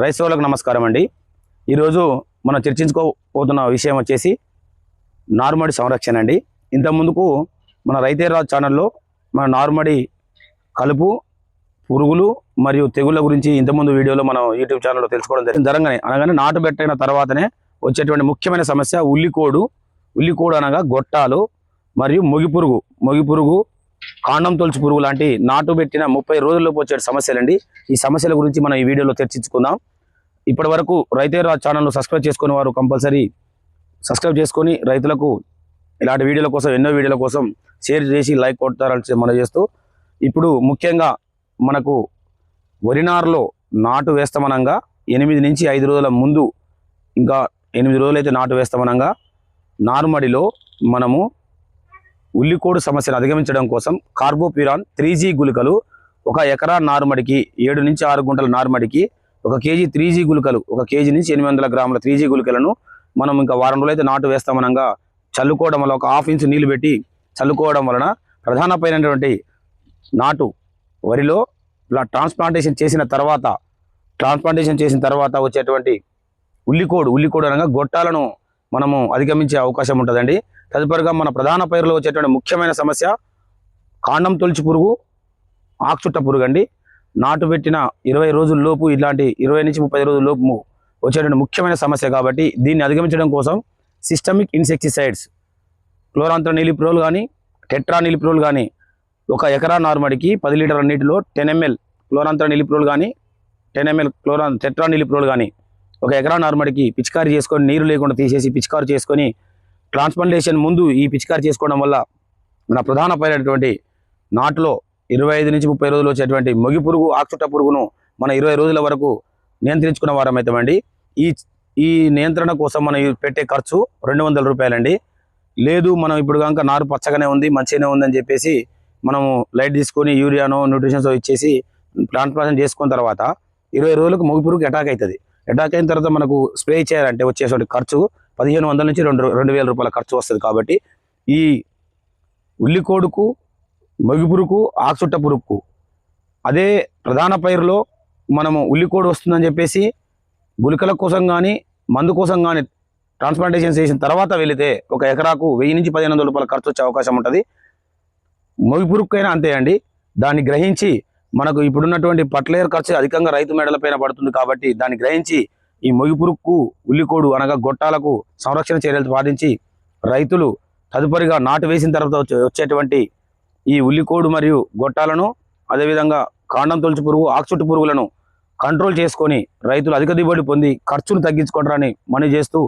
Rice సోదరులకు నమస్కారం అండి. ఈరోజు మనం చర్చించుకోబోతున్న విషయం వచ్చేసి నారుమడి సంరక్షణ అండి. ఇంతకుముందుకు మన రైతే రాజు ఛానల్లో మన నారుమడి కలుపు, పురుగులు మరియు తెగుళ్ళ గురించి ఇంతకుముందు వీడియోలో మనం యూట్యూబ్ ఛానల్లో తెలుసుకోవడం జరిగింది. అనగానే నాటు పెట్టిన తర్వాతనే వచ్చేటువంటి ముఖ్యమైన సమస్య ఉల్లికోడు అనగా గొట్టాలు మరియు మొగిపురుగు, కాండం తొలుచు పురుగు లాంటి నాటు పెట్టిన 30 రోజుల్లోపు వచ్చే సమస్యలండి. ఈ సమస్యల గురించి మనం ఈ వీడియోలో చర్చించుకుందాం. ఇప్పటి వరకు రైతే రాజు ఛానల్ను సబ్స్క్రైబ్ చేసుకునే వారు కంపల్సరీ సబ్స్క్రైబ్ చేసుకొని రైతులకు ఇలాంటి వీడియోల కోసం ఎన్నో వీడియోల కోసం షేర్ చేసి లైక్ కొడతారని మనం చేస్తూ, ఇప్పుడు ముఖ్యంగా మనకు వరినారులో నాటు వేస్తామనంగా 8 నుంచి 5 రోజుల ముందు, ఇంకా 8 రోజులైతే నాటు వేస్తామనంగా నారుమడిలో మనము ఉల్లికోడు సమస్యను అధిగమించడం కోసం కార్బోప్యూరాన్ 3G గుళికలు 1 ఎకరా నారుమడికి 7 నుంచి 6 గుంటల నారుమడికి 1 కేజీ 3G గుళికలు 1 కేజీ నుంచి 800 గ్రాముల 3G గుళికలను మనం ఇంకా వారం రోజులైతే నాటు వేస్తామనగా చల్లుకోవడం వల్ల, 1/2 ఇంచు నీళ్లు పెట్టి చల్లుకోవడం వలన ప్రధానమైనటువంటి నాటు వరిలో ఇలా ట్రాన్స్ప్లాంటేషన్ చేసిన తర్వాత వచ్చేటువంటి ఉల్లికోడు అనగా గొట్టాలను మనము అధిగమించే అవకాశం ఉంటుందండి. తదుపరిగా మన ప్రధాన పైరులో వచ్చేటువంటి ముఖ్యమైన సమస్య కాండం తొలుచు పురుగు, ఆకుచుట్ట పురుగు అండి. నాటు పెట్టిన 20 రోజుల లోపు, ఇట్లాంటి 20 నుంచి 30 రోజుల లోపు వచ్చేటువంటి ముఖ్యమైన సమస్య. కాబట్టి దీన్ని అధిగమించడం కోసం సిస్టమిక్ ఇన్సెక్టిసైడ్స్ క్లోరాంత్రనిలిప్రోల్ కానీ, టెట్రానిలిప్రోల్ కానీ 1 ఎకరా నారుమడికి 10 లీటర్ల నీటిలో 10 ml క్లోరాంత్రనిలిప్రోల్ కానీ, 10 ml టెట్రానిలిప్రోల్ కానీ 1 ఎకరా నారుమడికి పిచికారీ చేసుకొని, నీరు లేకుండా తీసేసి పిచికారీ చేసుకొని, ట్రాన్స్ప్లాంటేషన్ ముందు ఈ పిచికారీ చేసుకోవడం వల్ల మన ప్రధాన పైనటువంటి నాటులో 25 నుంచి 30 రోజులు వచ్చేటువంటి మొగిపురుగు, ఆకుచుట్ట పురుగును మన 20 రోజుల వరకు నియంత్రించుకున్న వారం అవుతామండి. ఈ నియంత్రణ కోసం మనం పెట్టే ఖర్చు 200 రూపాయలండి. లేదు మనం ఇప్పుడు కనుక నారు పచ్చగానే ఉంది, మంచిగానే ఉందని చెప్పేసి మనము లైట్ తీసుకొని యూరియానో న్యూట్రిషన్స్ ఇచ్చేసి ట్రాన్స్ప్లాంటేషన్ చేసుకున్న తర్వాత 20 రోజులకు మొగిపురుగు అటాక్ అవుతుంది. అటాక్ అయిన తర్వాత మనకు స్ప్రే చేయాలంటే వచ్చేటువంటి ఖర్చు 1500 నుంచి 2000 రూపాయల ఖర్చు వస్తుంది. కాబట్టి ఈ ఉల్లికోడుకు, మొగిపురుగు, ఆకుచుట్ట పురుగుకు అదే ప్రధాన పైరులో మనము ఉల్లికోడు వస్తుందని చెప్పేసి గుళికల కోసం కానీ, మందు కోసం కానీ ట్రాన్స్ప్లాంటేషన్ చేసిన తర్వాత వెళితే 1 ఎకరాకు 1000 నుంచి 1500 రూపాయల ఖర్చు వచ్చే అవకాశం ఉంటుంది. మొగిపురుగుకైనా అంతే అండి. దాన్ని గ్రహించి మనకు ఇప్పుడున్నటువంటి ఫర్టిలైజర్ ఖర్చు అధికంగా రైతు మెడల పైన పడుతుంది. కాబట్టి దాన్ని గ్రహించి ఈ మొగిపురుగుకు, ఉల్లికోడు అనగా గొట్టాలకు సంరక్షణ చర్యలు పాటించి రైతులు తదుపరిగా నాటు వేసిన తర్వాత వచ్చేటువంటి ఈ ఉల్లికోడు మరియు గొట్టాలను, అదేవిధంగా కాండం తొలుచు పురుగు, ఆకుచుట్టు పురుగులను కంట్రోల్ చేసుకొని రైతులు అధిక దిగుబడి పొంది ఖర్చును తగ్గించుకుంటారని మనవి చేస్తూ